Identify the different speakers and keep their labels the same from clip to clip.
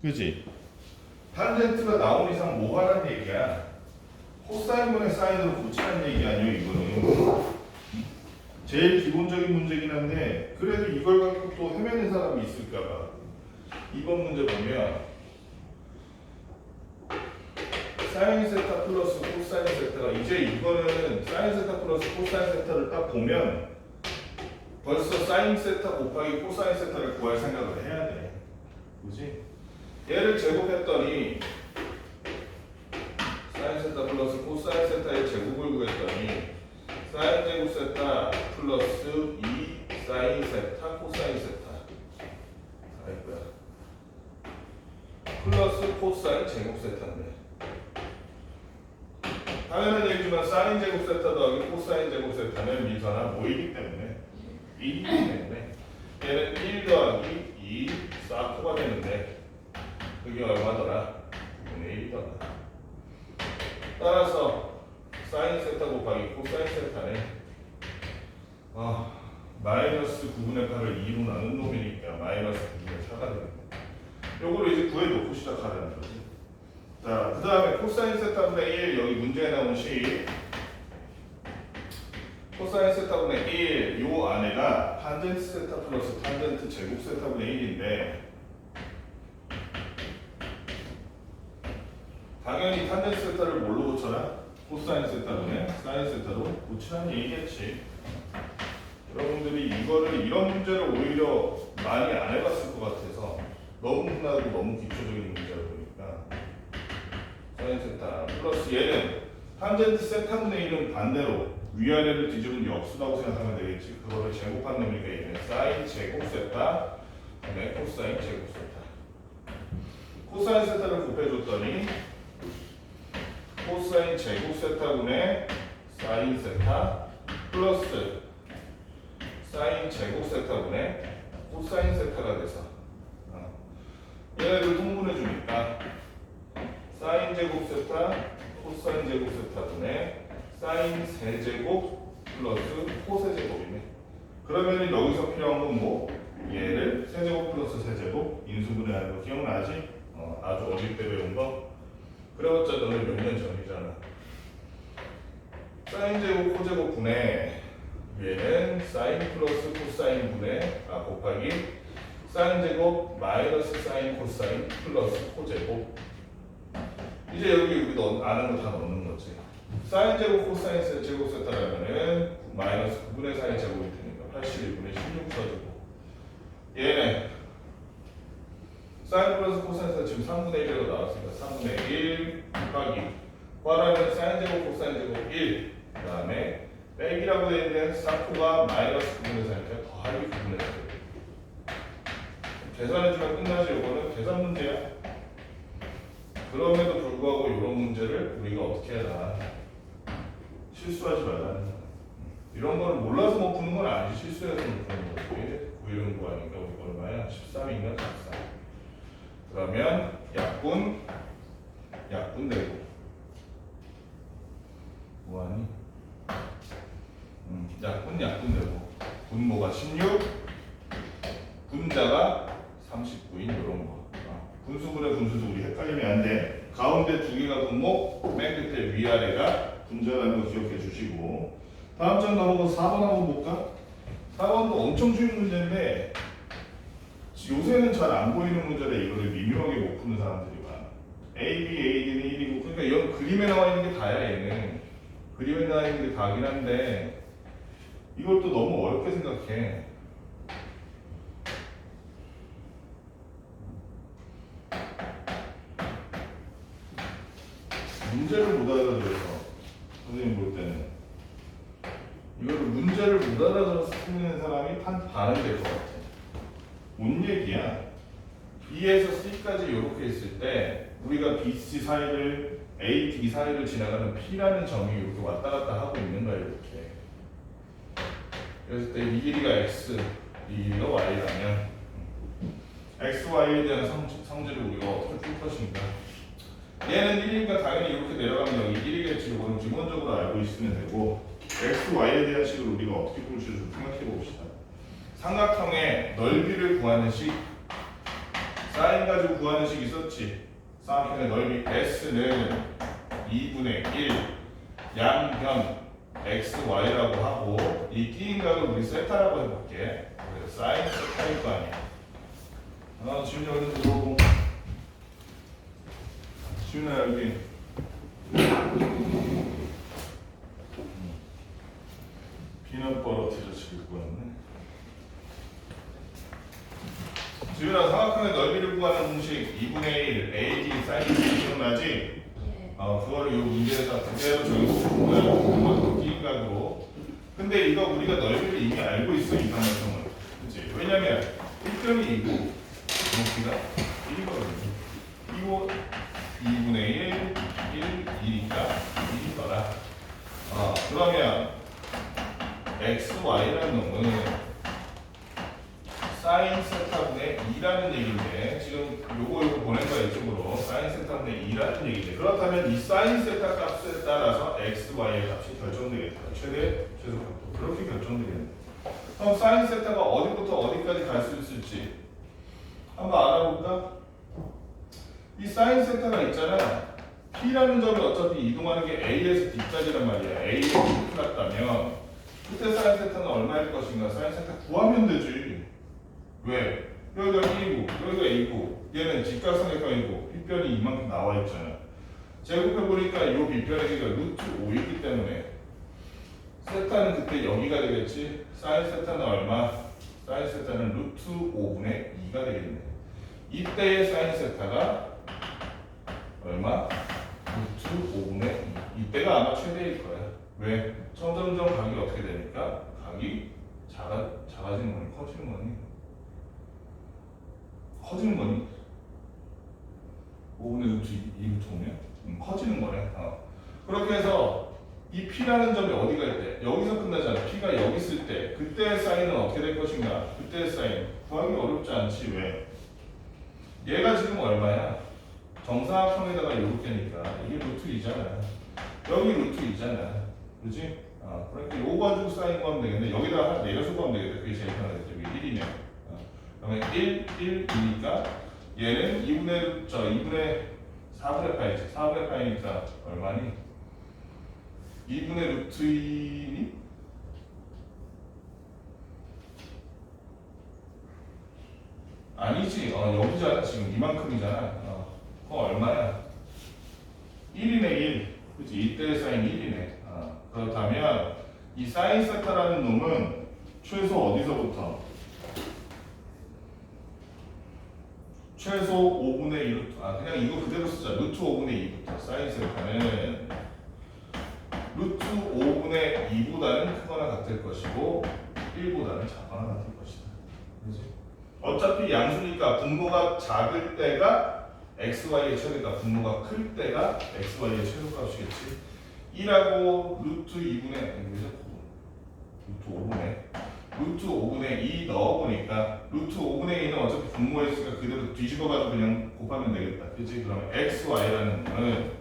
Speaker 1: 그지? 탄젠트가 나온 이상 뭐 하라는 얘기야? 코사인분의 사인으로 고치라는 얘기 아니에요, 이거는. 제일 기본적인 문제긴 한데, 그래도 이걸 갖고 또 헤매는 사람이 있을까봐. 이번 문제 보면, 사인 세타 플러스 코사인 세타가, 이제 이거는 사인 세타 플러스 코사인 세타를 딱 보면, 벌써 사인 세타 곱하기 코사인 세타를 구할 생각을 해야 돼. 그지? 얘를 제곱했더니, 사인 세타 플러스 코사인 세타의 제곱을 구했더니 사인 제곱 세타 플러스 2 사인 세타 코사인 세타 아이고야 플러스 코사인 제곱 세타인데 당연한 얘기지만 사인 제곱 세타 더하기 코사인 제곱 세타는 미사나 뭐이기 때문에 1이기 때문에 얘는 1 더하기 2 4코가 되는데 그게 얼마더라? 9분의 1이더라. 따라서 사인 세타 곱하기 코사인 세타는 마이너스 9분의 8을 2로 나눈 놈이니까 마이너스 9분의 4가 되는 거야. 요거를 이제 구해놓고 시작하라는 거지. 자, 그 다음에 코사인 세타분의 1 여기 문제에 나온 식 코사인 세타분의 1 요 안에가 탄젠트 세타 플러스 탄젠트 제곱 세타분의 1인데 당연히 탄젠트 세타를 뭘로 고쳐라? 코사인 세타분의 사인 세타로 고치라는 얘기겠지. 여러분들이 이거를 이런 문제를 오히려 많이 안 해봤을 것 같아서 너무 흔하고 너무 기초적인 문제다 보니까 사인 세타 플러스 얘는 탄젠트 세타분의 1은 반대로 위아래를 뒤집은 역수라고 생각하면 되겠지. 그거를 제곱한 놈이니까 얘는 사인 제곱 세타 그다음에 코사인 제곱 세타 코사인 세타를 곱해줬더니 코사인 제곱 세타분의 사인 세타 플러스 사인 제곱 세타분의 코사인 세타가 돼서 얘를 통분해 주니까 사인 제곱 세타 코사인 제곱 세타분의 사인 세제곱 플러스 코세제곱이네. 그러면 여기서 필요한 건 뭐? 얘를 세제곱 플러스 세제곱 인수분해하는 거 기억나지? 아주 어릴 때 배운 거. 그래봤자 너는 몇 년 전이잖아. 사인 제곱 코제곱 분의 얘는 사인 플러스 코사인 분의 곱하기 사인 제곱 마이너스 사인 코사인 플러스 코제곱. 이제 여기 아는 거 다 넣는 거지. 사인 제곱 코사인 제곱 세타라면은 마이너스 9분의 사인 제곱이 되니까 81분의 16 써주고 얘는 사인 플러스 코사인 세타 지금 3분의 1이라고 나왔으니까 3분의 1 곱하기 괄하면 사인 제곱 코사인 제곱 1 그 다음에 빼기라고 되어 있는 사코가 마이너스 9분의 사인이니까 더하기 9분의 4 계산해주면 끝나지. 이거는 계산 문제야. 그럼에도 불구하고 이런 문제를 우리가 어떻게 해라 실수하지 말라는 거야. 이런 거를 몰라서 못 푸는 건 아니지. 실수해서 못 푸는 거지. 9일은 구하니까 우리 얼마야? 13인가 14. 그러면 약분 되고 뭐하니? 약분 되고 분모가 16 분자가 39인 이런 거. 분수분의 분수도 우리 헷갈리면 안 돼. 가운데 두 개가 분모, 맨 끝에 위아래가 분자라는 거 기억해 주시고 다음 장 넘어가서 4번 한번 볼까? 4번도 엄청 쉬운 문제인데 요새는 잘 안 보이는 문제라 이거를 미묘하게 못 푸는 사람들이 많아. A, B, A, D는 1이고 그러니까 이건 그림에 나와 있는 게 다야. 얘는 그림에 나와 있는 게 다긴 한데 이걸 또 너무 어렵게 생각해. 문제를 못 알아들어서 선생님 볼 때는 이거를 문제를 못 알아들어서 쓰는 사람이 한 반은 될 것 같아. 뭔 얘기야? B에서 C까지 이렇게 있을 때 우리가 B, C 사이를 A, D 사이를 지나가는 P라는 점이 이렇게 왔다 갔다 하고 있는 거야. 이렇게 그랬을 때 이 길이가 X, 이 길이가 Y라면 X, Y에 대한 성질을 우리가 어떻게 풀 것인가. 얘는 1이니까 당연히 이렇게 내려가면 여기 1이겠지. 이거는 기본적으로 알고 있으면 되고 X, Y에 대한 식을 우리가 어떻게 풀 수 있을지 생각해 봅시다. 삼각형의 넓이를 구하는 식 사인 사인 가지고 구하는 식 있었지. 쌍방편의 넓이 S는 2분의 1 양변 XY라고 하고 이 끼인 각을 우리 세타라고 해볼게. 그래서 사인 세타일 거 아니야. 지훈이 얼른 들어오고. 지훈아 여기. 비는 벌어뜨려 지고 왔네. 지훈아 사각형의 넓이를 구하는 공식 2분의 1 AD 사인 기억나지? 그거를 이 문제에서 그대로 적용시키는 거야. 그것도 끼인각으로. 근데 이거 우리가 넓이를 이미 알고 있어 이 방향성은. 그렇지? 왜냐면 1점이 2고 높이가 1이거든요. 이거 2분의 1, 2니까 1이더라. 그러면 XY라는 놈은 사인 세타분의 2라는 얘기인데 지금 요거 보낸 거야 이쪽으로. 사인 세타분의 2라는 얘기인데 그렇다면 이 사인 세타 값에 따라서 XY의 값이 결정되겠다. 최대 최소 각도 그렇게 결정되겠네. 그럼 사인 세타가 어디부터 어디까지 갈 수 있을지 한번 알아볼까? 이 사인 세타가 있잖아. P라는 점이 어차피 이동하는 게 A에서 D까지란 말이야. A에서 D 같다면 그때 사인 세타는 얼마일 것인가? 사인 세타 구하면 되지. 왜? 여기가 1이고 여기가 A고 얘는 직각삼각형이고 빗변이 이만큼 나와 있잖아. 제곱해보니까 이 빗변의 길이가 루트 5이기 때문에 세타는 그때 여기가 되겠지. 사인 세타는 얼마? 사인 세타는 루트 5분의 2가 되겠네. 이때의 사인 세타가 얼마? 루트 5분의 2. 이때가 아마 최대일 거야. 왜? 점점점 각이 어떻게 되니까? 각이 작아지는 거니? 커지는 거니? 커지는 거니? 5분의 루트 2루트 5면? 커지는 거네. 그렇게 해서 이 P라는 점이 어디가 있대? 여기서 끝나잖아. P가 여기 있을 때 그때의 사인은 어떻게 될 것인가? 그때의 사인 구하기 어렵지 않지. 왜? 얘가 지금 얼마야? 정사각형에다가 이렇게니까 이게 루트 2잖아. 여기 루트 2잖아. 그렇지? 그러니까 요거 가지고 사인 구하면 되겠네. 여기다가 하나 내려서 구하면 되겠다. 그게 제일 편하겠죠. 여기 1이면. 그러면 1, 1이니까 얘는 2분의 4분의 파이지. 4분의 파이니까 얼마니? 2분의 루트 2니? 아니지. 여기잖아. 지금 이만큼이잖아. 그거 얼마야? 1이네 1. 그치? 이때의 사인 1이네. 그렇다면 이 사인 세타라는 놈은 최소 어디서부터? 최소 5분의 2 루트. 그냥 이거 그대로 쓰자. 루트 5분의 2부터. 사인 세타는 루트 5분의 2보다는 크거나 같을 것이고 1보다는 작거나 같을 것이다. 그렇지? 어차피 양수니까 분모가 작을 때가 xy의 최대값, 분모가 클 때가 xy의 최소값이겠지. 2라고 루트 2분의 루트 5분의 루트 5분의 2 넣어보니까 루트 5분의 2는 어차피 분모했으니까 그대로 뒤집어가지고 그냥 곱하면 되겠다. 그치? 그러면 xy라는 거는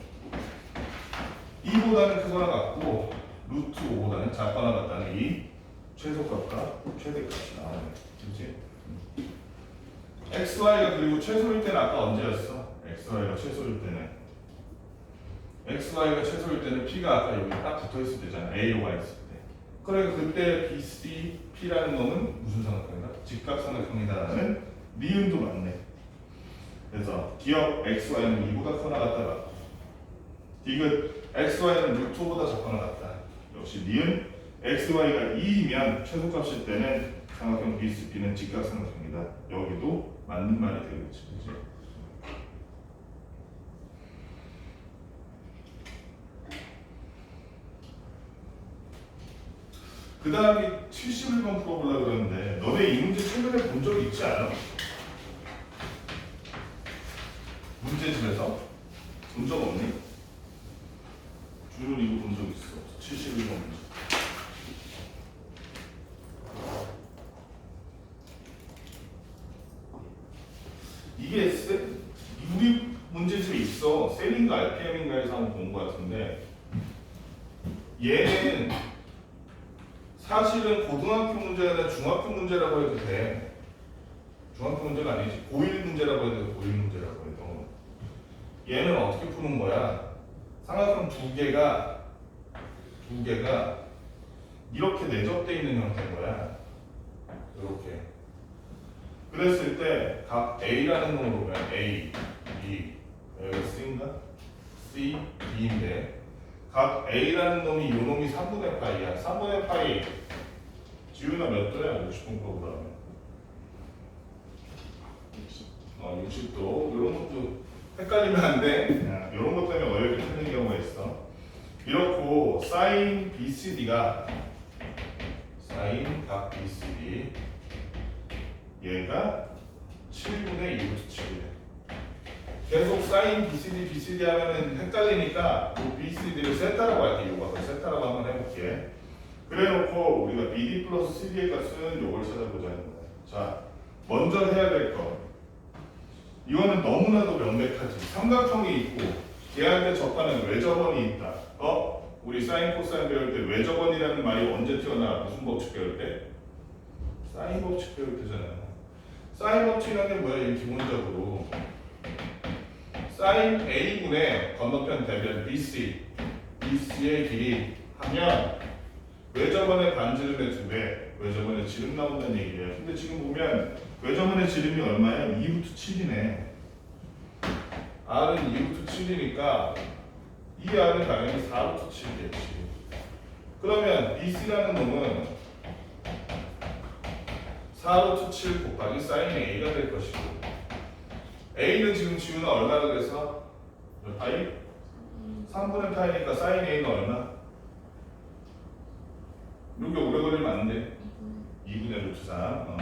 Speaker 1: 2보다는 크거나 같고 루트 5보다는 작거나 같다는 이 최소값과 최대값이 나오네. 그치? xy가 그리고 최소일 때는 아까 언제였어? xy가 최소일 때는 p가 아까 여기 딱 붙어있을 때잖아. a가 있을 때. 그러니까 그때 bc, p라는 놈은 무슨 삼각형이다? 직각삼각형이다라는 니은도 맞네. 그래서 기억 xy는 2보다 크거나 같다. 디귿 xy는 루트보다 작거나 같다. 역시 니은 xy가 2이면 최소값일 때는 삼각형 BCP는 직각삼각형이다. 여기도 맞는 말이 되겠지. 그치? 그 다음에 71번 풀어보려고 그러는데 너네 이 문제 최근에 본 적 있지 않아? 문제집에서? 본 적 없니? 주는 이거 본 적 있어. 71번 문제. 이게 우리 문제집에 있어. 셀인가 RPM인가에서 한번 본 것 같은데 얘는 사실은 고등학교 문제나 중학교 문제라고 해도 돼. 중학교 문제가 아니지. 고1 문제라고 해도 고1 문제라고 해도 얘는 어떻게 푸는 거야? 삼각형 두 개가 이렇게 내접돼 있는 형태인 거야. 이렇게. 그랬을 때 각 A라는 놈을 보면 A, B, 여기가 C인가? C, B인데 각 A라는 놈이 이 놈이 3분의 파이야. 3분의 파이 지우나 몇 도야? 60분법으로 하면 60도. 이런 것도 헷갈리면 안 돼. 이런 것 때문에 어렵게 틀린 경우가 있어. 이렇고 사인 BCD가 사인 각 BCD 얘가 7분의 2루트 7이래. 계속 사인 BCD 하면은 헷갈리니까 그 BCD를 세타라고 할게. 이거 세타라고 한번 해볼게. 그래놓고 우리가 BD 플러스 CD의 값은 이걸 찾아보자는 거야. 자, 먼저 해야 될 거. 이거는 너무나도 명백하지. 삼각형이 있고 걔한테 접하는 외접원이 있다. 우리 사인 코사인 배울 때 외접원이라는 말이 언제 튀어나와? 무슨 법칙 배울 때? 사인 법칙 배울 때잖아. 사인 법칙이라는 게 뭐야? 이 기본적으로 사인 A분의 건너편 대변 BC의 길이 하면 외접원의 반지름의 2배, 외접원의 지름 나온다는 얘기예요. 근데 지금 보면 외접원의 지름이 얼마야? 2루트 7이네. R은 2루트 7이니까 이 R은 당연히 4루트 7이겠지. 그러면 BC라는 놈은 4루트 7 곱하기 사인 A가 될 것이고 A는 지금 지우는 얼마나 그래서? 몇 파이? 3분의 파이니까 사인 A는 얼마? 이렇게 오래 걸리면 안 돼. 2분의 루트 3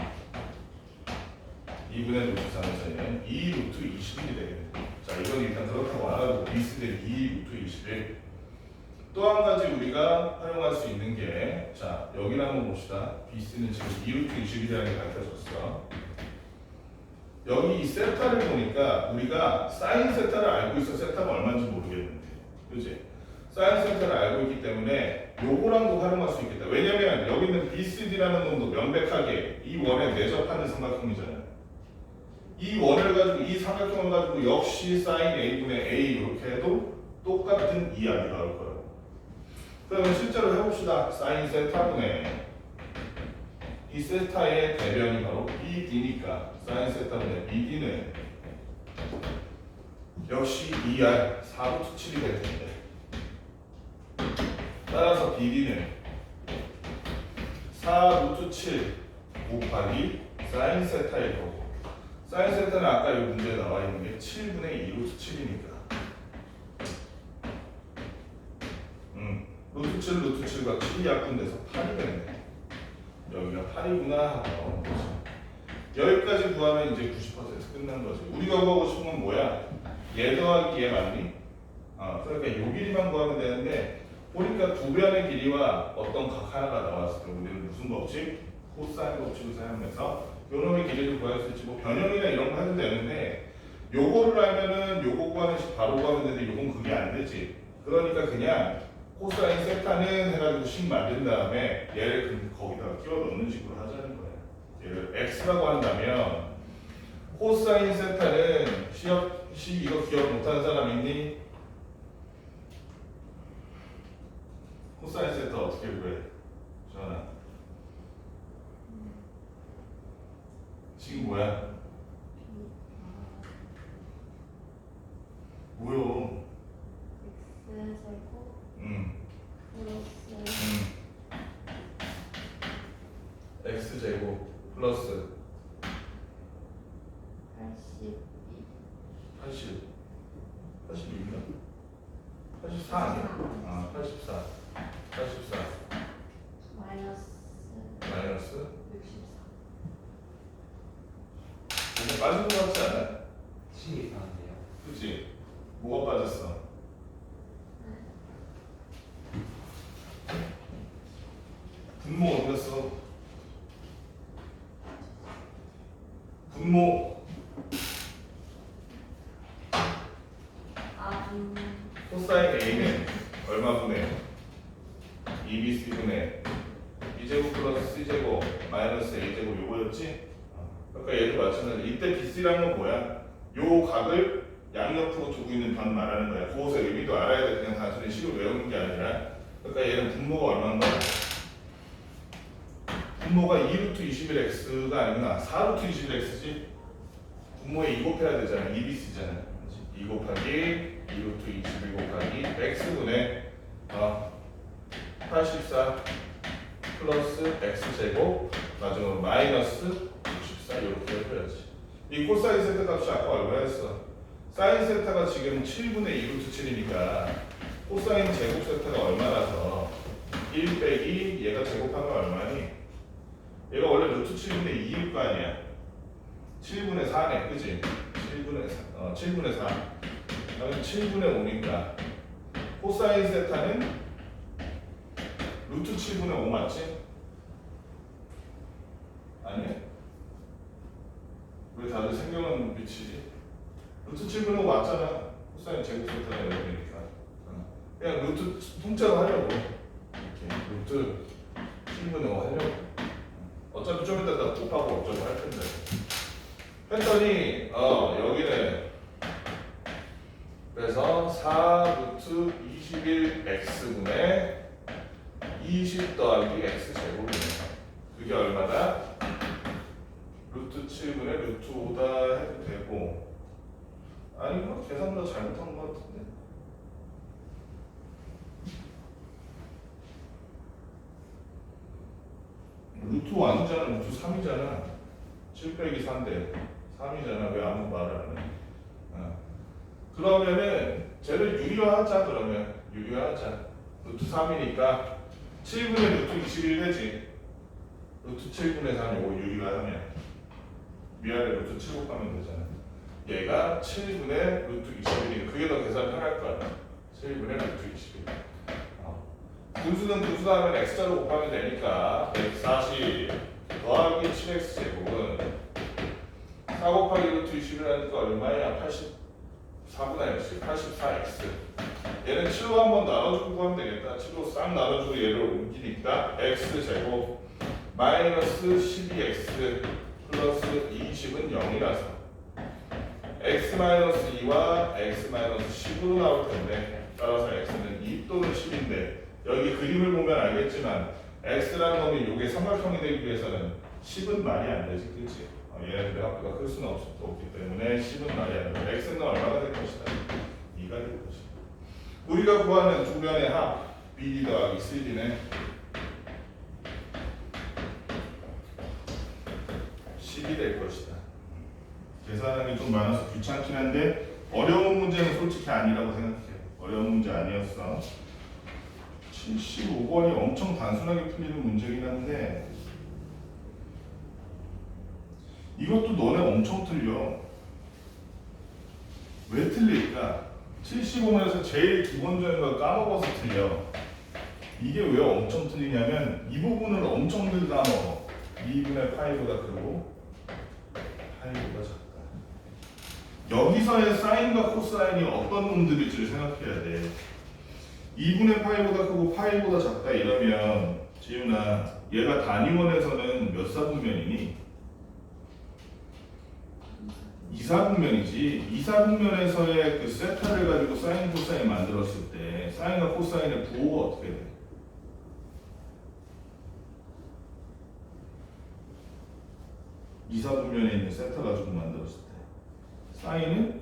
Speaker 1: 2분의 루트 3에서 2 루트 21이 되겠네. 자, 이건 일단 그렇다고 알아두고 BC는 2 루트 21. 또 한 가지 우리가 활용할 수 있는 게, 자, 여기를 한번 봅시다. BC는 지금 2 루트 21이라는 게 밝혀졌어. 여기 이 세타를 보니까 우리가 사인 세타를 알고 있어. 세타가 얼마인지 모르겠는데, 그지? 사인 세타를 알고 있기 때문에 요거랑도 활용할 수 있겠다. 왜냐면 여기 있는 BCD라는 놈도 명백하게 이 원에 내접하는 삼각형이잖아요. 이 원을 가지고 이 삼각형을 가지고 역시 사인 A분의 A 이렇게 해도 똑같은 이야기 나올 거예요. 그러면 실제로 해봅시다. 사인 세타분의 이 세타의 대변이 바로 BD니까 사인 세타분의 BD는 역시 2R 4루트 7이 될 텐데, 따라서 BD는 4루트 7 곱하기 사인 세타일 거고, 사인 세타는 아까 이 문제에 나와 있는 게 7분의 2루트 7이니까 루트 7, 루트 7과 7이 약분돼서 8이 되네. 여기가 8이구나 하고 나오는 거지. 여기까지 구하면 이제 90% 끝난 거지. 우리가 구하고 싶은 건 뭐야? 얘 더하기 얘 맞니? 그러니까 요 길이만 구하면 되는데 보니까 두 변의 길이와 어떤 각 하나가 나왔을 때 우리는 무슨 법칙? 코사인 법칙을 사용해서 요놈의 길이를 구할 수 있지. 뭐 변형이나 이런 거 해도 되는데 요거를 알면은 요거 구하는 식 바로 구하면 되는데 요건 그게 안 되지. 그러니까 그냥 코사인 세타는 해가지고 식 만든 다음에 얘를 거기다가 끼워 넣는 식으로 하자는 거야. 얘를 x라고 한다면 코사인 세타는 식 이거 기억 못하는 사람 있니? 코사인 세타 어떻게 구해? 전화. 식이 뭐야? 뭐요? x제곱 플러스 82인가? 84 아니야? 84 마이너스 64 이거 빠진 거 같지 않아?
Speaker 2: 식이 이상한데요.
Speaker 1: 그치? 뭐가 빠졌어? 분모 어디 갔어? 분모 코사인 A는 얼마분의 2BC분의 B제곱 플러스 C제곱 마이너스 A제곱 요거였지? 그러니까 얘도 마찬가지. 이때 BC라는 건 뭐야? 요 각을 양옆으로 두고 있는 반 말하는 거야. 그것의 의미도 알아야 돼. 그냥 단순히 식을 외우는 게 아니라. 그러니까 얘는 분모가 얼마인 거야? 분모가 2루트 21x가 아니구나. 4루트 21x지? 분모에 2 곱해야 되잖아. 2bc잖아. 2 곱하기 2루트 22 곱하기 x분의 84 플러스 x제곱 마지막으로 마이너스 64 이렇게 해줘야지. 이 코사인 세타 값이 아까 얼마였어? 사인 세타가 지금 7분의 2루트 7이니까 코사인 제곱 세타가 얼마라서 1 빼기 얘가 제곱하면 얼마니? 얘가 원래 루트 7분의 2일 거 아니야. 7분의 4네, 그지? 7분의 4. 그러면 7분의 5니까 코사인 세타는 루트 7분의 5 맞지? 아니야? 왜 다들 생경은 미치지? 루트 7분의 5 맞잖아. 코사인 제곱 세타가 여기니까. 그냥 루트 통째로 하려고. 이렇게 루트 7분의 5 하려고. 어차피 좀 이따 다 곱하고 어쩌고 할 텐데. 했더니 여기는 그래서 4 루트 21x분의 20 더하기 x제곱이네. 그게 얼마다? 루트 7분의 루트 5다 해도 되고. 아니 뭐 계산도 잘못한 것 같은데. 루트 5 아니잖아. 루트 3이잖아. 7 빼기 4인데 3이잖아. 왜 아무 말을 안 해? 그러면은 쟤를 유리화하자. 그러면 유리화하자. 루트 3이니까 7분의 루트 21 되지. 루트 7분의 3 요거 유리화하면 위아래 루트 7 곱하면 되잖아. 얘가 7분의 루트 21이니까 그게 더 계산 편할 거야. 7분의 루트 21. 분수는 분수 하면 x자로 곱하면 되니까 140 더하기 7x제곱은 4 곱하기 루트 21하니까 얼마야? 84분의 10, 84x. 얘는 7로 한번 나눠주고 하면 되겠다. 7로 싹 나눠주고 얘를 옮기니까 x제곱 마이너스 12x 플러스 20은 0이라서 x-2와 x-10으로 나올 텐데 따라서 x는 2 또는 10인데 여기 그림을 보면 알겠지만 x라는 놈이 요게 삼각형이 되기 위해서는 10은 말이 안 되지, 그렇지? 얘네들의 합도가 클 수는 없기 때문에 10은 말이 안 돼. x는 얼마가 될 것이다? 2가 될 것이다. 우리가 구하는 두 변의 합 BD 더하기 CD는 10이 될 것이다. 계산하기 좀 많아서 귀찮긴 한데 어려운 문제는 솔직히 아니라고 생각해요. 어려운 문제 아니었어. 75번이 엄청 단순하게 풀리는 문제긴 한데 이것도 너네 엄청 틀려. 왜 틀릴까? 75번에서 제일 기본적인 걸 까먹어서 틀려. 이게 왜 엄청 틀리냐면 이 부분을 엄청 늘 까먹어. 2분의 파이보다 크고 파이보다 작다. 여기서의 사인과 코사인이 어떤 놈들일지를 생각해야 돼. 2분의 파이보다 크고 파이보다 작다 이러면 지훈아 얘가 단위원에서는 몇 사분면이니? 2사분면이지. 2사분면에서의 그 세타를 가지고 사인 코사인 만들었을 때 사인과 코사인의 부호가 어떻게 돼? 이사분면에 있는 세타 가지고 만들었을 때 사인은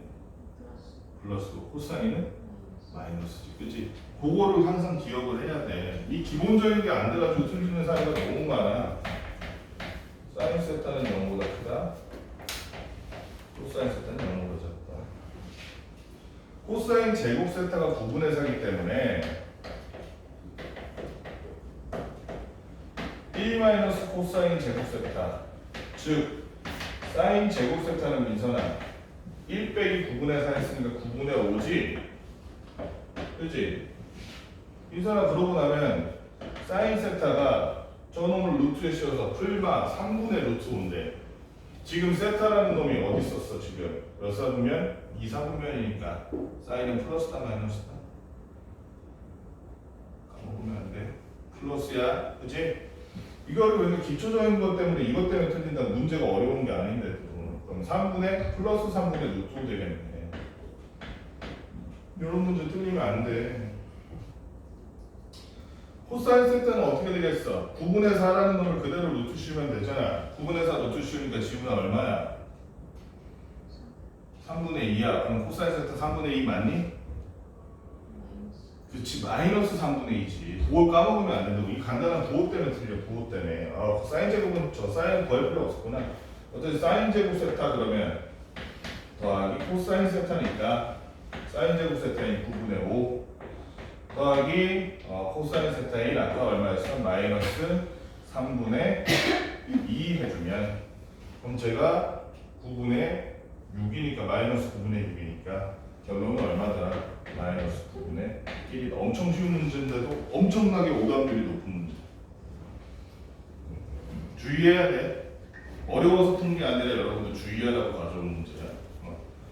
Speaker 1: 플러스고 코사인은 마이너스지, 그치? 그거를 항상 기억을 해야 돼. 이 기본적인 게 안 돼가지고 틀리는 사이가 너무 많아. 사인 세타는 0보다 크다. 코사인 세타는 0보다 작다. 코사인 제곱 세타가 9분의 4이기 때문에 1 코사인 제곱 세타, 즉 사인 제곱 세타는 민선아 1 빼기 9분의 4 했으니까 9분의 5지? 그치? 민선아 그러고 나면 사인 세타가 저놈을 루트에 씌워서 풀마 3분의 루트 5인데 지금 세타라는 놈이 어디 있었어 지금? 몇 사분면? 2사분면이니까 사인은 플러스다 마이너스다? 까먹으면 안 돼. 플러스야, 그치? 이거를 왜냐면 기초적인 것 때문에 이것 때문에 틀린다 문제가 어려운 게 아닌데 또. 그럼 3분의 플러스 3분의 루트 5 되겠네. 이런 문제 틀리면 안 돼. 코사인 세타는 어떻게 되겠어? 9분의 4라는 놈을 그대로 루트 씌우면 되잖아. 9분의 4 루트 씌우니까 지분은 얼마야? 3분의 2야. 그럼 코사인 세타 3분의 2 맞니? 그렇지. 마이너스 3분의 2지. 도어 까먹으면 안 된다고. 이 간단한 도어 때문에 틀려. 도어 때문에. 아, 사인 제곱은 저 사인 구할 필요 없었구나. 어차피 사인 제곱 세타 그러면 더하기 코사인 세타니까 사인 제곱 세타인 9분의 5 더하기 코사인 세타 1 아까 얼마였어? 마이너스 3분의 2 해주면 그럼 제가 9분의 6이니까 마이너스 9분의 6이니까 결론은 얼마더라? 마이너스 9분의 1이 엄청 쉬운 문제인데도 엄청나게 오답률이 높은 문제. 주의해야 돼. 어려워서 푼 게 아니라 여러분들 주의하라고 가져온 문제야.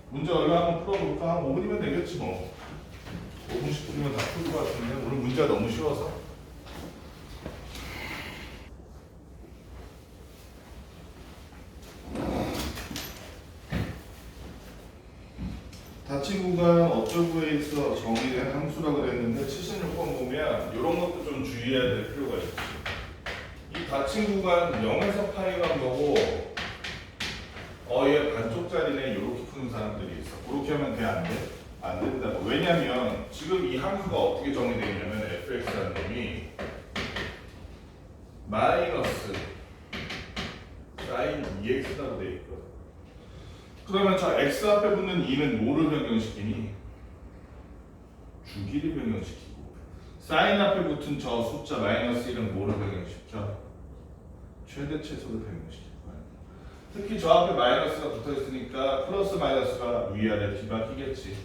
Speaker 1: 문제 얼마 한번 풀어볼까? 한 5분이면 되겠지 뭐. 5분 10분이면 다 풀 것 같은데 오늘 문제가 너무 쉬워서. 닫힌 구간 어쩌구에 있어 정의된 함수라고 그랬는데 76번 보면 이런 것도 좀 주의해야 될 필요가 있지. 이 닫힌 구간 0에서 파이가 뭐고 얘 반쪽짜리네 이렇게 푸는 사람들이 있어. 그렇게 하면 돼? 안 돼? 안 된다고. 왜냐면 지금 이 함수가 어떻게 정의되어 있냐면 fx라는 놈이 마이너스 sin 2x라고 되어 있거든. 그러면 저 x 앞에 붙는 2는 뭐를 변경시키니? 주기를 변경시키고 sin 앞에 붙은 저 숫자 마이너스 1은 뭐를 변경시켜? 최대 최소를 변경시킬 거야. 특히 저 앞에 마이너스가 붙어있으니까 플러스 마이너스가 위아래 뒤바뀌겠지.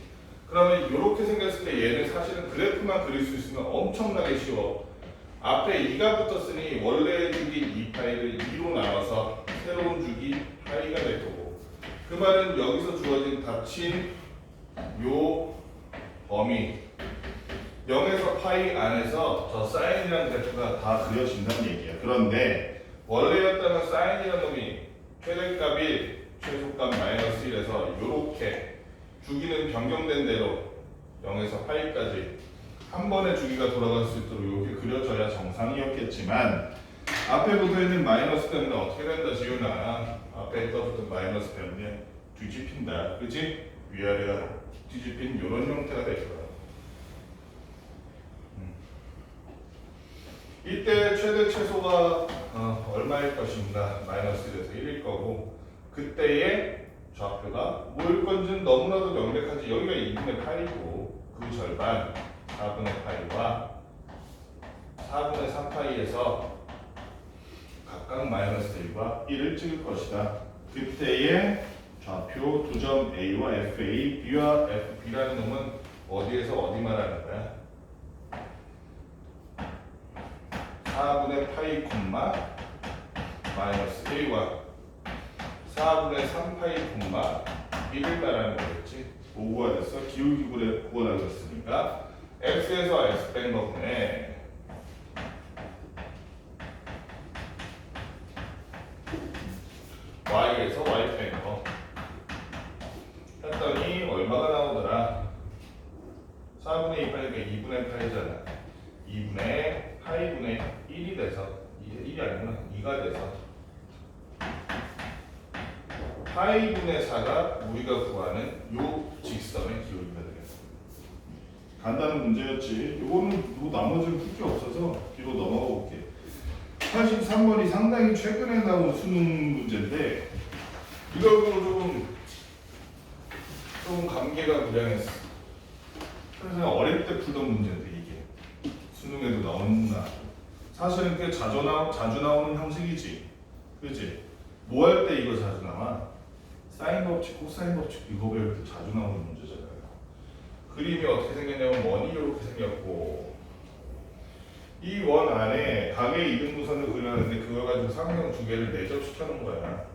Speaker 1: 그러면 이렇게 생겼을 때 얘는 사실은 그래프만 그릴 수 있으면 엄청나게 쉬워. 앞에 2가 붙었으니 원래 주기 2파이를 2로 나눠서 새로운 주기 파이가 될 거고 그 말은 여기서 주어진 닫힌 요 범위 0에서 파이 안에서 저 사인이라는 그래프가 다 그려진다는 얘기야. 그런데 원래였다면 사인이라는 놈이 최대값 1, 최소값 마이너스 1에서 요렇게 주기는 변경된 대로 0에서 파이까지 한 번에 주기가 돌아갈 수 있도록 이렇게 그려져야 정상이었겠지만 앞에 붙어있는 마이너스 때문에 어떻게 된다 지훈아. 앞에 떠붙은 마이너스 때문에 뒤집힌다. 그치? 위아래가 뒤집힌 이런 형태가 될 거야. 이때 최대 최소가 얼마일 것인가? 마이너스 1에서 1일 거고 그때의 좌표가 뭐일 건지는 너무나도 명백하지. 여기가 2분의 8이고 그 절반 4분의 파이와 4분의 3파이에서 각각 마이너스 1과 1을 찍을 것이다. 그때의 좌표 두 점 A와 FA, B와 FB라는 놈은 어디에서 어디 말하는 거야? 4분의 파이 콤마 마이너스 1과 4분의 3파이 콤마 1을 말하는 거겠지. 오구가 됐어. 기울기구에 구원하고 있으니까 x에서 x 뺀 거네. y에서 y 뺀 거. 했더니 얼마가 나오더라? 4분의 2 파이가 2분의 8이잖아. 2분의 파이분의 1이 돼서 1이 아니구나. 2가 돼서 파이분의 4가 우리가 구하는 요 직선의 기울기가 되겠습니다. 간단한 문제였지. 이거는 뭐 나머지는 풀 게 없어서 뒤로 넘어가 볼게. 83번이 상당히 최근에 나온 수능 문제인데 이걸 보고 조금 감개가 무량했어. 그래서 어릴 때 풀던 문제인데 이게 수능에도 나오나. 사실은 꽤 자주 나오는 형식이지. 그치? 뭐 할 때 이거 자주 나와? 사인 법칙, 코사인 법칙 이거 배울 때 자주 나오는 문제잖아요. 그림이 어떻게 생겼냐면 원이 이렇게 생겼고 이 원 안에 각의 이등분선을 그려놨는데 그걸 가지고 삼각형 두 개를 내접시켜 놓은 거야.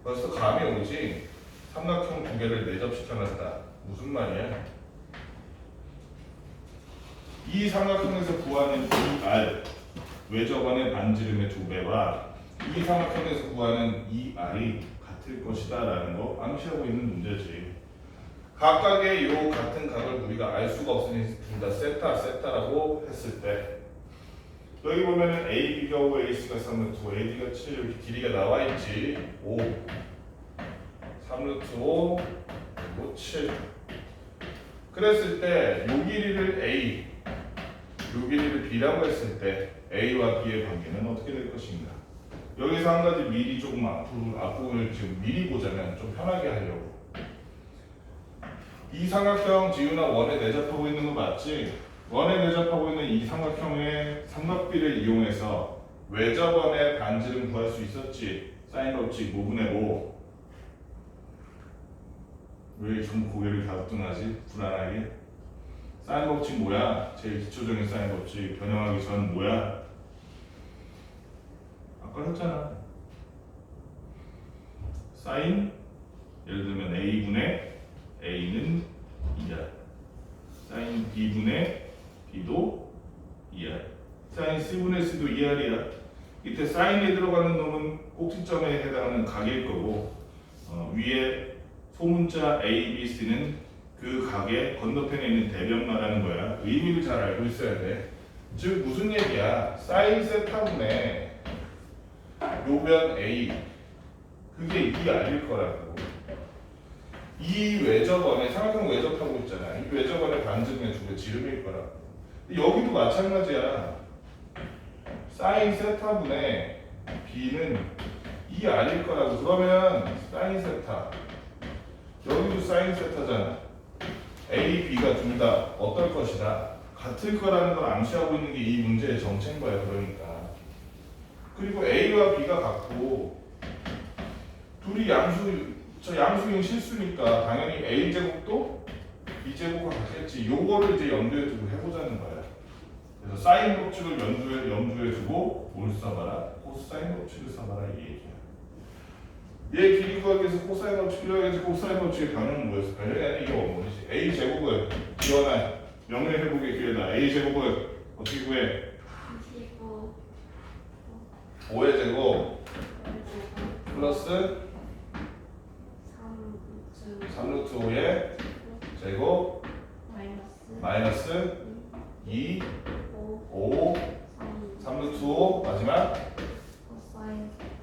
Speaker 1: 벌써 감이 오지? 삼각형 두 개를 내접시켜 놨다. 무슨 말이야? 이 삼각형에서 구하는 ER 외접원의 반지름의 2배와 이 삼각형에서 구하는 이 r이 같을 것이다 라는 거 암시하고 있는 문제지. 각각의 요 같은 각을 우리가 알 수가 없으니 둘 다 세타라고 했을 때 여기 보면은 AB가 5, AC가 3루트 5, AD가 7 이렇게 길이가 나와 있지. 5 3루트 5 그리고 7 그랬을 때 요 길이를 A 요 길이를 B라고 했을 때 A와 B의 관계는 어떻게 될 것인가. 여기서 한 가지 미리 조금 앞부분을 지금 미리 보자면 좀 편하게 하려고. 이 삼각형 지우나 원에 내접하고 있는 거 맞지? 원에 내접하고 있는 이 삼각형의 삼각비를 이용해서 외접원의 반지름 구할 수 있었지? 사인 법칙 5분의 5. 왜 좀 고개를 갸우뚱하지? 불안하게? 사인 법칙 뭐야? 제일 기초적인 사인 법칙 변형하기 전 뭐야? 아까 했잖아. 사인 예를 들면 A분의 A는 2R 사인 B분의 B도 2R 사인 C분의 C도 2R이야. 이때 사인에 들어가는 놈은 꼭지점에 해당하는 각일 거고 위에 소문자 A, B, C는 그 각의 건너편에 있는 대변 말하는 거야. 의미를 잘 알고 있어야 돼. 즉 무슨 얘기야? 사인 세타분의 요변 A 그게 이 R일 거라고. 이 외접원에 삼각형 외접하고 있잖아. 이 외접원의 반지름의 2배 지름일 거라고. 여기도 마찬가지야. 사인 세타분의 B는 이 R일 거라고. 그러면 사인 세타 여기도 사인 세타잖아. A, B가 둘 다 어떨 것이다? 같을 거라는 걸 암시하고 있는 게 이 문제의 정체인 거야. 그러니까. 그리고 A와 B가 같고 둘이 양수인 실수니까 당연히 A제곱도 B제곱과 같겠지. 요거를 이제 염두에 두고 해보자는 거야. 그래서 사인 법칙을 염두에 두고 뭘 써봐라? 코사인 법칙을 써봐라 이 얘기야. 얘 길이 구하기 위해서 코사인 법칙 필요하겠지. 코사인 법칙의 변형은 뭐였어? 변형이 아니라 이게 원본이지. A제곱을 기원한 명료해보기 기회다. A제곱을 어떻게 구해? 5의 제곱 플러스 3루트 5의 제곱 마이너스 2 5 3루트 5 마지막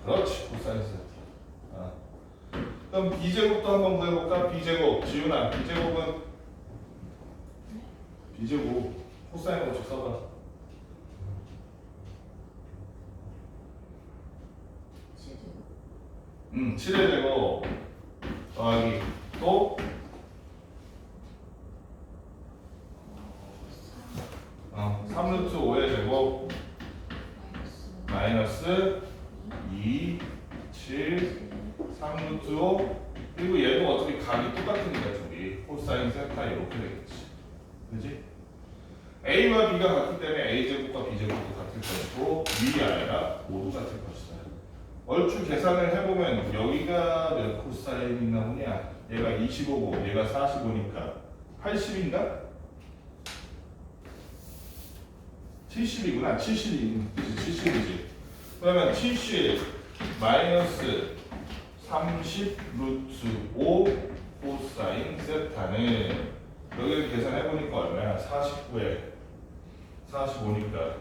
Speaker 1: 그렇지 코사인 세타. 그럼 B제곱도 한번 구해볼까? B제곱 지훈아 B제곱 코사인 법칙 써봐. 7의 제곱 더하기 또 3루트 5의 제곱 마이너스 2 7 3루트 5 그리고 얘도 어차피 각이 똑같으니까 저기 코사인 세타 이렇게 되겠지. 그지? A와 B가 같기 때문에 A제곱과 B제곱도 같을 것이고 위 아래가 모두 같을 것이다. 얼추 계산을 해보면 여기가 몇 코사인이 나오냐? 얘가 25고 얘가 45니까 80인가? 70이구나. 70이지. 그러면 70 마이너스 30 루트 5 코사인 세타는 여기를 계산해보니까 얼마야? 49에 45니까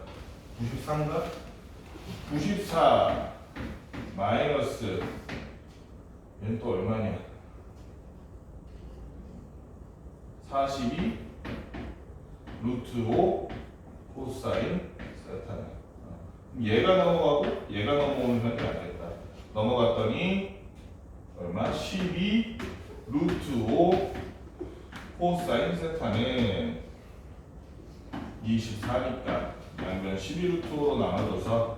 Speaker 1: 93인가? 94 마이너스 얘는 또 얼마냐? 42 루트 5 코사인 세타네. 얘가 넘어가고 얘가 넘어오는 건 안겠다. 넘어갔더니 얼마? 12 루트 5 코사인 세타는 24니까 양변 12 루트 5로 나눠줘서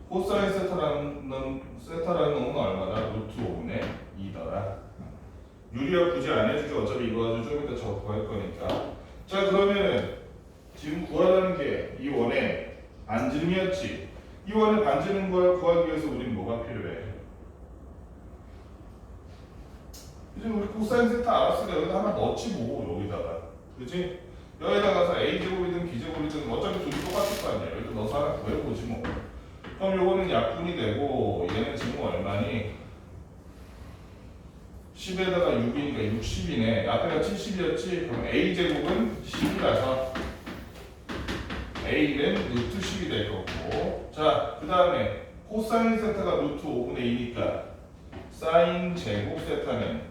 Speaker 1: 코사인 세타라는 놈은 얼마다? 루트 5분의 2더라. 유리화 굳이 안 해주죠. 어차피 이거 가지고 좀 이따 저거 구할 거니까. 자 그러면은 지금 구하라는 게 이 원의 반지름이었지. 이 원의 반지름 구하기 위해서 우린 뭐가 필요해? 이제 우리 코사인 세타 알았으니까 여기다 하나 넣지 뭐 여기다가. 그치? 여기다 가서 a제곱이든 b제곱이든 어차피 둘이 똑같을 거 아니야. 여기다 넣어서 하나 구해보지 뭐. 그럼 요거는 약분이 되고 얘는 지금 얼마니? 10에다가 6이니까 60이네. 앞에가 70이었지? 그럼 a제곱은 10이라서 a는 루트 10이 될 거고. 자, 그 다음에 코사인 세타가 루트 5분의 2니까 사인 제곱 세타는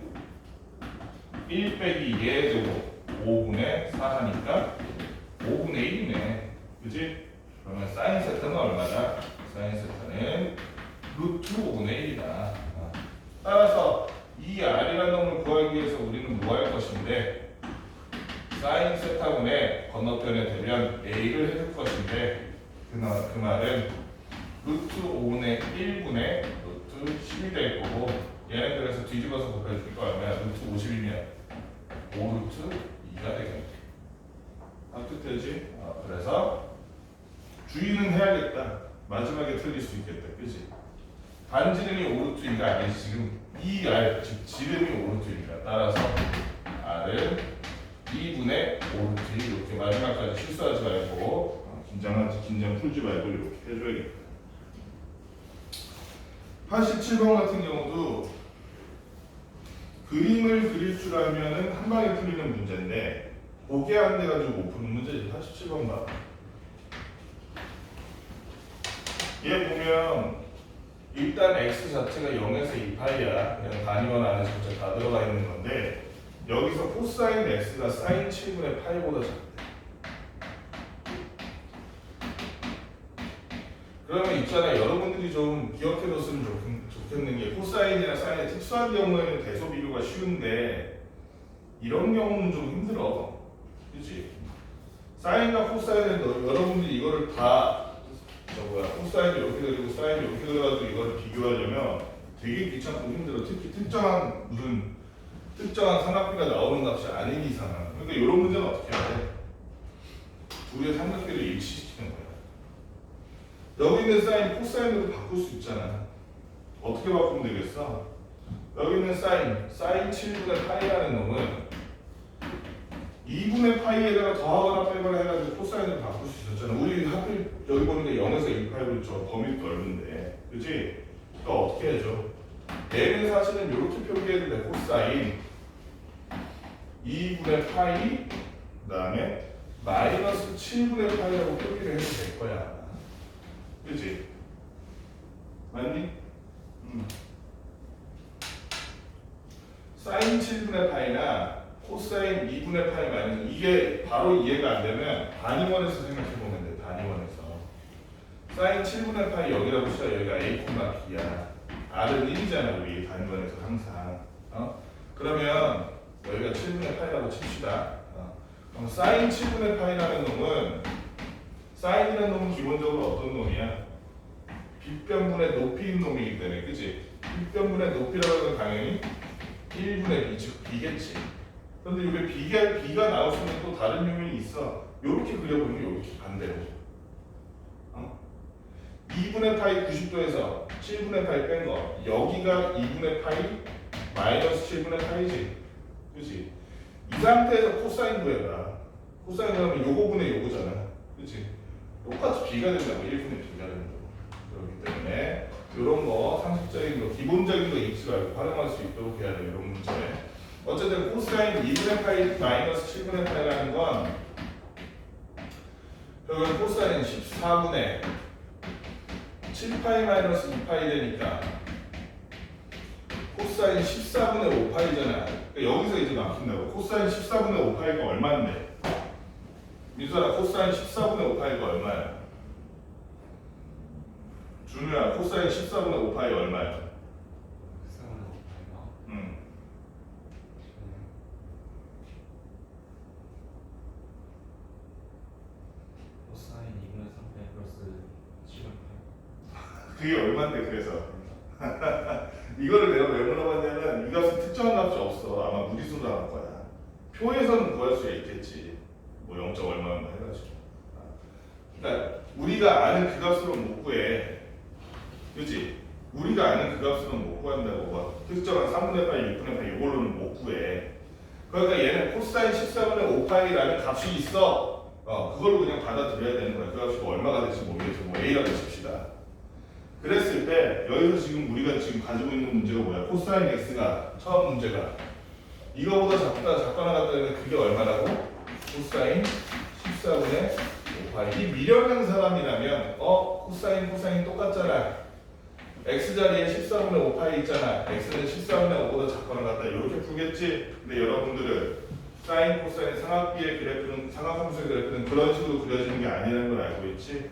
Speaker 1: 1 빼기 얘 제곱 5분의 4 하니까 5분의 1이네. 그지? 그러면 사인 세타는 얼마다? 사인 세타는 루트 5분의 1이다. 따라서 이 r이라는 놈을 구하기 위해서 우리는 뭐 할 것인데 사인 세타분의 건너편에 되면 a를 해줄 것인데 그 말은 루트 5분의 1분의 루트 10이 될 거고 얘는 그래서 뒤집어서 곱해줄 거 얼마야? 루트 50이면 5루트 2가 되겠네. 따뜻하지? 그래서 주의는 해야겠다. 마지막에 틀릴 수 있겠다. 그치? 반지름이 5루트 2가 아니지. 지금 이 r, 즉 지름이 5루트 2가 따라서 r은 2분의 5루트 2 이렇게 마지막까지 실수하지 말고 긴장 풀지 말고 이렇게 해줘야겠다. 87번 같은 경우도 그림을 그릴 줄 알면은 한 방에 풀리는 문제인데 보게 안 돼가지고 못 푸는 문제지. 87번 봐. 얘 보면 일단 x 자체가 0에서 2파이야. 그냥 단위원 안에 전체 다 들어가 있는 건데 여기서 코사인 x가 사인 7분의 파이보다 작대. 그러면 있잖아, 여러분들이 좀 기억해뒀으면 좋겠는 게 코사인이나 사인의 특수한 경우에는 대소 비교가 쉬운데 이런 경우는 좀 힘들어. 그치? 사인과 코사인은 여러분들이 이거를 다 코사인을 이렇게 그리고 사인을 이렇게 그려가지고 이거를 비교하려면 되게 귀찮고 힘들어. 특히 특정한 삼각비가 나오는 값이 아닌 이상은. 그러니까 이런 문제는 어떻게 해야 돼? 둘의 삼각비를 일치시키는 거야. 여기 있는 사인 코사인으로 바꿀 수 있잖아. 어떻게 바꾸면 되겠어? 여기 있는 사인 7분의 파이라는 놈은 2분의 파이에다가 더하거나 빼거나 해가지고 코사인을 바꿀 수 있었잖아. 우리 하필 여기 보니까 0에서 2파이로 저 범위도 넓은데, 그치? 그러니까 어떻게 해줘? 얘는 사실은 이렇게 표기해도 돼. 코사인 2분의 파이 그 다음에 마이너스 7분의 파이라고 표기를 해도 될 거야. 그치? 맞니? 사인 7분의 파이나 코사인 2분의 파이 마이너스 이게 바로 이해가 안 되면 단위원에서 생각해 보면 돼. 단위원에서 사인 7분의 파이 여기라고 치자. 여기가 a, b야. r은 1이잖아. 우리 단위원에서 항상. 그러면 여기가 7분의 파이라고 칩시다. 그럼 사인 7분의 파이라는 놈은 사인이라는 놈은 기본적으로 어떤 놈이야? 빗변분의 높이인 놈이기 때문에, 그치? 빗변분의 높이라고 하면 당연히 1분의 b, 즉 b겠지. 그런데 이게 b가 나올 수 있는 또 다른 요인이 있어. 요렇게 그려보면 요렇게 반대로. 2분의 파이 90도에서 7분의 파이 뺀 거. 여기가 2분의 파이 마이너스 7분의 파이지. 그치? 이 상태에서 코사인 구해봐. 코사인 구하면 요거분의 요거잖아. 그치? 똑같이 b가 된다고. 1분의 b가 된다고. 그렇기 때문에 이런 거 상식적인 거, 기본적인 거 잊지 말고 활용할 수 있도록 해야 돼. 이런 문제. 어쨌든 코사인 2분의 파이 마이너스 7분의 파이라는 건 결국은 코사인 14분의 7파이 마이너스 2파이 되니까 코사인 14분의 5파이잖아. 그러니까 여기서 이제 막힌다고. 코사인 14분의 5파이가 얼마인데? 민수아, 코사인 14분의 5파이가 얼마야? 준우야, 코사인 14분의 5파이 얼마야?
Speaker 2: 14분의 5파이가?
Speaker 1: 응.
Speaker 2: 코사인 2분의 3파이 플러스 7분의
Speaker 1: 그게 얼마인데 그래서 이거를 내가 왜 물어봤냐면 이 값은 특정한 값이 없어. 아마 무리수로 나올 거야. 표에서는 구할 수 있겠지. 뭐 0. 얼마 해가지고. 그러니까 우리가 아는 그 값으로는 못 구해. 그치? 우리가 아는 그 값으로는 못 구한다고. 막 특정한 3분의 8, 6분의 8 이걸로는 못 구해. 그러니까 얘는 코사인 14분의 5파이라는 값이 있어. 그걸로 그냥 받아들여야 되는 거야. 그 값이 얼마가 될지 모르겠지만 뭐 A라고 칩시다. 그랬을 때 여기서 지금 우리가 지금 가지고 있는 문제가 뭐야? 코사인 X가 처음 문제가 이거보다 작거나 같다면 그게 얼마라고? 코사인 14분의 5파이. 이 미련한 사람이라면 코사인 똑같잖아. x 자리에 14분의 5파이 있잖아. x는 14분의 5보다 작거나 같다. 이렇게 풀겠지? 근데 여러분들은 사인, 코사인, 삼각비의 그래프는, 삼각함수의 그래프는 그런 식으로 그려지는 게 아니라는 걸 알고 있지?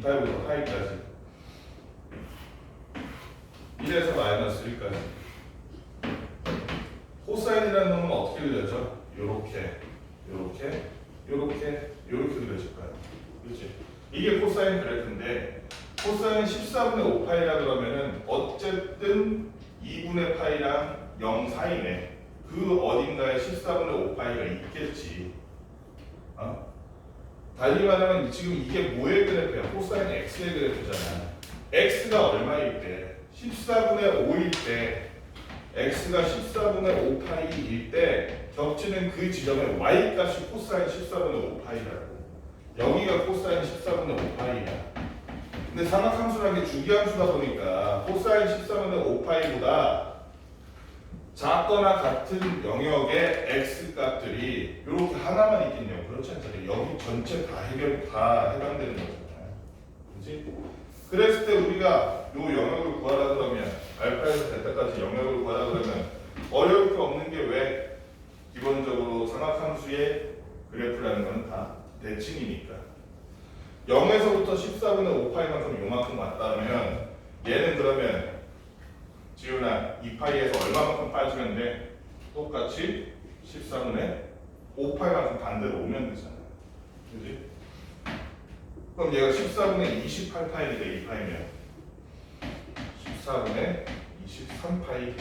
Speaker 1: 2파이부터 파이까지 1에서 마이너스 1까지. 코사인이라는 놈은 어떻게 그려져? 요렇게 그려질 거야. 그렇지? 이게 코사인 그래프인데 코사인 14분의 5파이라 그러면은 어쨌든 2분의 파이랑 0 사이네. 그 어딘가에 14분의 5파이가 있겠지. 달리 말하면 지금 이게 뭐의 그래프야? 코사인 x의 그래프잖아. x가 얼마일 때? 14분의 5일 때 x가 14분의 5파이일 때 겹치는 그 지점에 y값이 코사인 14분의 5파이라고. 여기가 코사인 14분의 5파이야. 근데 삼각함수라는 게 주기함수다 보니까 코사인 14분의 5파이보다 작거나 같은 영역의 x 값들이 이렇게 하나만 있겠냐고. 그렇지 않잖아요. 여기 전체 다 해당되는 거잖아요. 그렇지? 그랬을 때 우리가 이 영역을 구하라 그러면 알파에서 베타까지 영역을 구하라 그러면 어려울 게 없는 게 왜? 기본적으로 삼각함수의 그래프라는 건 다 대칭이니까 0에서부터 14분의 5파이만큼 요만큼 왔다면 얘는 그러면 지훈아 2파이에서 얼마만큼 빠지면 돼? 똑같이 14분의 5파이만큼 반대로 오면 되잖아. 그지? 그럼 얘가 14분의 28파이니까 2파이면 14분의 23파이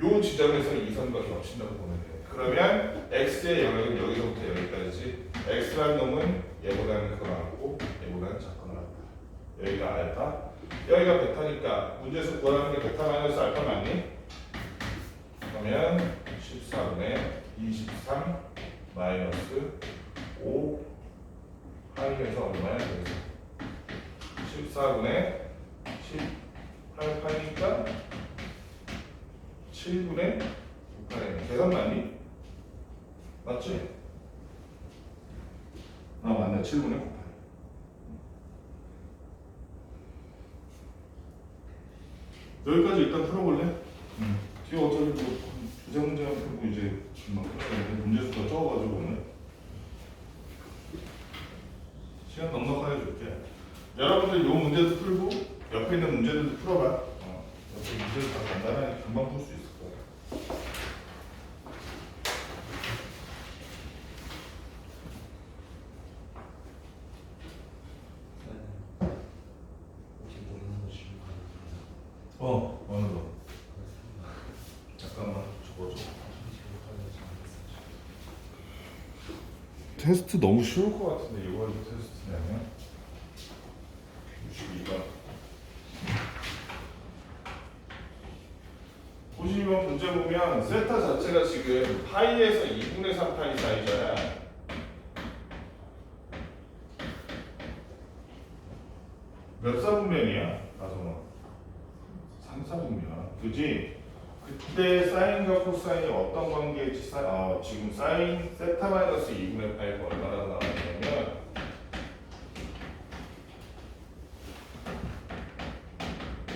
Speaker 1: 요 지점에서 이 선과 겹친다고 보면 돼. 그러면 x의 영역은 여기서부터 여기까지지. x라는 놈은 얘보다는 크거나 같고 얘보다는 작거나 같다. 여기가 알파, 여기가 베타니까 문제에서 구하라는 게 베타 마이너스 알파 맞니? 그러면 14분의 23 마이너스 5 파이에서 얼마야? 그래서 14분의 18파이니까 7분의 9파이. 계산 맞니? 맞지? 맞네. 7분의 9파이. 여기까지 일단 풀어볼래? 뒤에 어차피 뭐 주제 문제만 풀고 이제 금방 풀어야 문제 수가 적어가지고 오늘 시간 넉넉하게 줄게. 여러분들 요 문제도 풀고 옆에 있는 문제들도 풀어봐. 옆에 문제도 다 간단하게 금방 풀 수 있을 거야.
Speaker 2: 혹시 모르는 거 주시면
Speaker 1: 어느 거? 잠깐만 적어줘. 테스트 너무 쉬울 것 같은데 이거 테스트냐면 62번. 보시면 문제 보면 세타 자체가 지금 파이에서 2분의 3파이 사이잖아. 몇 사분면이야? 나성아 3사분면. 그지? 그때 사인과 코사인이 어떤 관계일지 지금 사인 세타 마이너스 2분의 파이가 얼마나 나왔냐면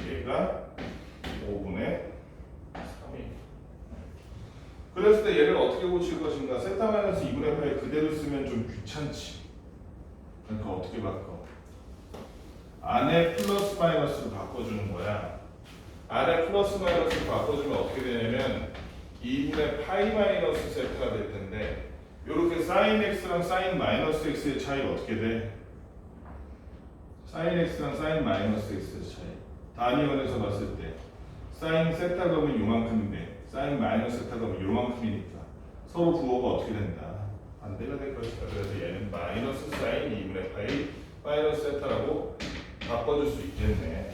Speaker 1: 얘가 5분의 3이. 그랬을 때 얘를 어떻게 고칠 것인가? 세타 마이너스 2분의 파이 그대로 쓰면 좀 귀찮지. 그러니까 어떻게 바꿔? 안에 플러스 마이너스로 바꿔주는 거야. 안에 플러스 마이너스로 바꿔주면 어떻게 되냐면 2분의 파이 마이너스 세타가 될 텐데 이렇게 사인 x랑 사인 마이너스 x의 차이가 어떻게 돼? 사인 x랑 사인 마이너스 x의 차이. 단위원에서 봤을 때 사인 세타 값은 요만큼인데 사인 마이너스 세타 값은 요만큼이니까 서로 부호가 어떻게 된다? 반대가 될 것이다. 그래서 얘는 마이너스 사인 2분의 파이 마이너스 세타라고 바꿔줄 수 있겠네.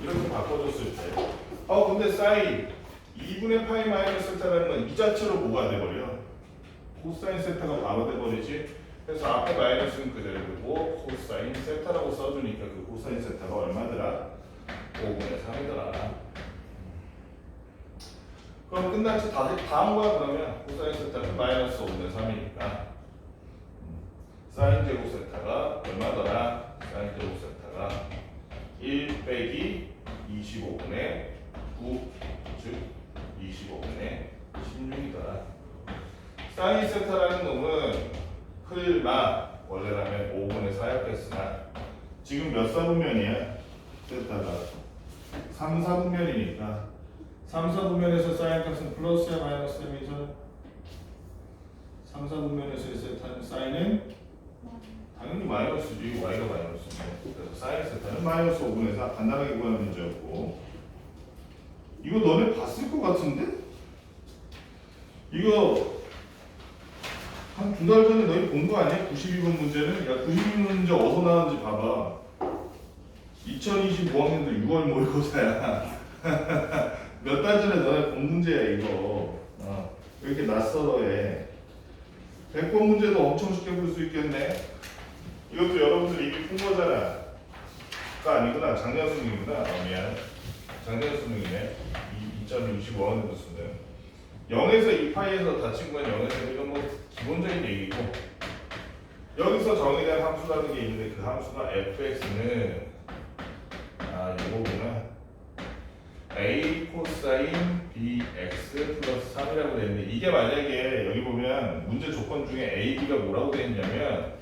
Speaker 1: 이렇게 바꿔줬을 때 근데 사인 2분의 파이 마이너스 세타라는 건 이 자체로 뭐가 돼버려? 코사인 세타가 바로 돼버리지. 그래서 앞에 마이너스는 그대로 두고 코사인 세타라고 써주니까 그 코사인 세타가 얼마더라? 5분의 3이더라. 그럼 끝났지? 다한 거야 그러면 코사인 세타는 마이너스 5분의 3이니까 사인 제곱 세타가 얼마더라? 사인 제곱 세타가 1 빼기 25분의 9, 즉 25분의 16이더라. 사인 세타라는 놈은 클마 원래라면 5분의 4였겠으나 지금 몇 사분면이야? 세타가 3, 4분면이니까 3, 4분면에서 사인 값은 플러스야 마이너스야 미전? 3, 4분면에서의 세타는 사인은 당연히 마이너스지. y가 마이너스인데 그래서 사인 세타는 마이너스 5분의 4 간단하게 구하는 문제였고 이거 너네 봤을 것 같은데? 이거 한 2달 전에 너희 본 거 아니야? 92번 문제는? 야 92번 문제 어디서 나왔는지 봐봐. 2025학년도 6월 모의고사야. 몇 달 전에 너네 본 문제야 이거. 왜 이렇게 낯설어 해. 100번 문제도 엄청 쉽게 볼 수 있겠네. 이것도 여러분들 이미 푼 거잖아. 가 아니구나. 작년 수능이구나. 미안. 작년 수능이네. 2.65학년도 수능. 0에서 2파이에서 다친 건 0에서 이건 뭐 기본적인 얘기고 여기서 정의된 함수라는 게 있는데 그 함수가 fx는 이거구나. a 코사인 bx 플러스 3이라고 되어 있는데 이게 만약에 여기 보면 문제 조건 중에 a, b가 뭐라고 되어 있냐면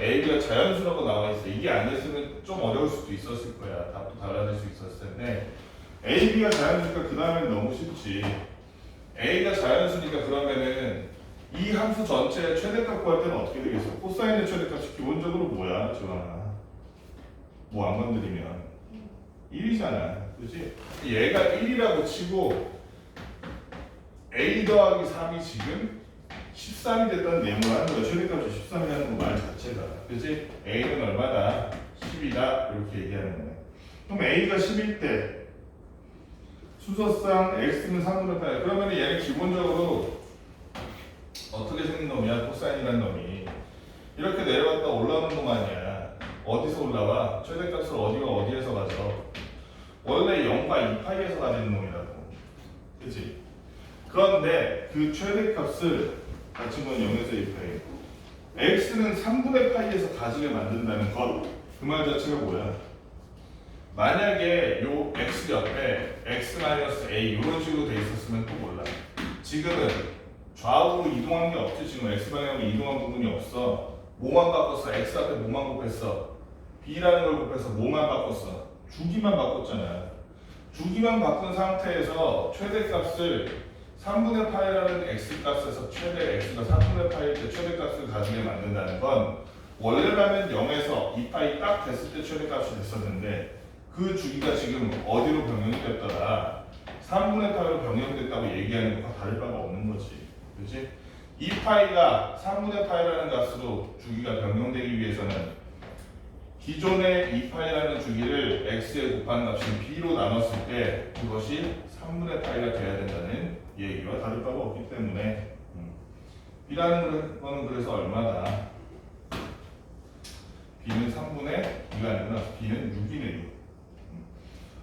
Speaker 1: a, b가 자연수라고 나와 있어. 이게 아니었으면 좀 어려울 수도 있었을 거야. 답도 달라질 수 있었을 텐데 a, b가 자연수니까 그 다음에는 너무 쉽지. a가 자연수니까 그러면은 이 함수 전체의 최대값 구할 때는 어떻게 되겠어? 코사인의 최대값이 기본적으로 뭐야, 지원아? 뭐 안 건드리면 1이잖아, 그렇지? 얘가 1이라고 치고 a 더하기 3이 지금 13이 됐다는 내용을 하는 거야. 최대값이 13이라는 거 말 자체가, 그렇지? a는 얼마다? 10이다 이렇게 얘기하는 거네. 그럼 a가 10일 때 수서상 x는 3분의 8. 그러면 얘는 기본적으로 어떻게 생긴 놈이야? 코사인이라는 놈이 이렇게 내려갔다 올라오는 놈 아니야. 어디서 올라와? 최대값을 어디에서 가져? 원래 0과 2파이에서 가지는 놈이라고. 그치? 그런데 그 최대값을 가진 건 0에서 2파이. x는 3분의 파이에서 가지게 만든다는 것. 그 말 자체가 뭐야? 만약에 요 x 옆에 x-a 이런 식으로 돼 있었으면 또 몰라. 지금은 좌우로 이동한 게 없지. 지금 x방향으로 이동한 부분이 없어. 뭐만 바꿨어? x 앞에 뭐만 곱했어? b라는 걸 곱해서 뭐만 바꿨어? 주기만 바꿨잖아. 주기만 바꾼 상태에서 최대값을 3분의 파이라는 x값에서 최대 x가 3분의 파일 때 최대값을 가지게 만든다는 건 원래라면 0에서 2파이 딱 됐을 때 최대값이 됐었는데 그 주기가 지금 어디로 변경이 됐더라? 3분의 파이로 변경됐다고 얘기하는 것과 다를 바가 없는 거지. 그렇지? 2파이가 3분의 파이라는 값으로 주기가 변경되기 위해서는 기존의 2파이라는 주기를 x에 곱한 값인 b로 나눴을 때 그것이 3분의 파이가 돼야 된다는 얘기와 다를 바가 없기 때문에 b라는 거는 그래서 얼마다? b는 3분의 2가 아니구나. b는 6이네 6.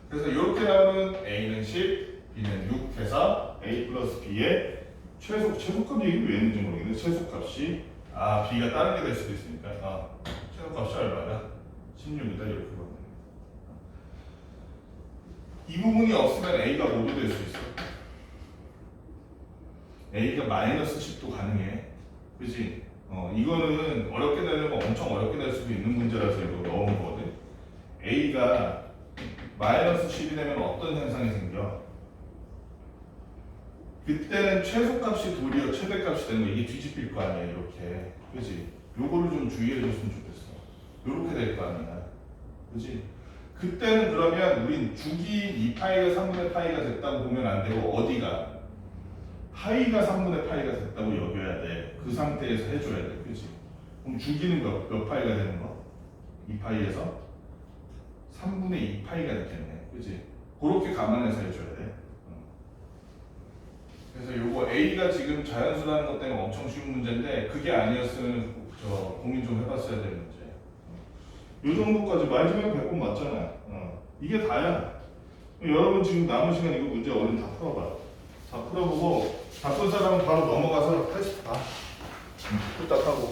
Speaker 1: 그래서 이렇게 나오는 a는 10, b는 6 해서 a 플러스 b의 최소값 얘기 왜 했는지 모르겠는데 최소값이 b가 다른 게 될 수도 있으니까 최소값이 얼마다? 16이다 이렇게 보면 이 부분이 없으면 a가 모두 될 수 있어. a가 마이너스 10도 가능해. 그치? 이거는 어렵게 되려면 엄청 어렵게 될 수도 있는 문제라서 이거 넣은 거거든. a가 마이너스 10이 되면 어떤 현상이 생겨? 그때는 최소값이 도리어 최대값이 되는 거 이게 뒤집힐 거 아니야 이렇게. 그치? 요거를 좀 주의해 줬으면 좋겠어. 요렇게 될 거 아니야. 그치? 그때는 그러면 우린 주기 2파이가 3분의 파이가 됐다고 보면 안 되고 어디가? 파이가 3분의 파이가 됐다고 여겨야 돼. 그 상태에서 해줘야 돼. 그치? 그럼 주기는 몇 파이가 되는 거? 2파이에서 3분의 2파이가 됐겠네. 그치? 그렇게 감안해서 해줘야 돼. 그래서 요거 A가 지금 자연수라는 것 때문에 엄청 쉬운 문제인데 그게 아니었으면 저 고민 좀 해봤어야 될 문제예요. 요 정도까지 마지막에 100번 맞잖아. 이게 다야. 여러분 지금 남은 시간 이거 문제 얼른 다 풀어봐. 다 풀어보고 바쁜 사람은 바로 넘어가서 테스트 봐. 후딱 하고.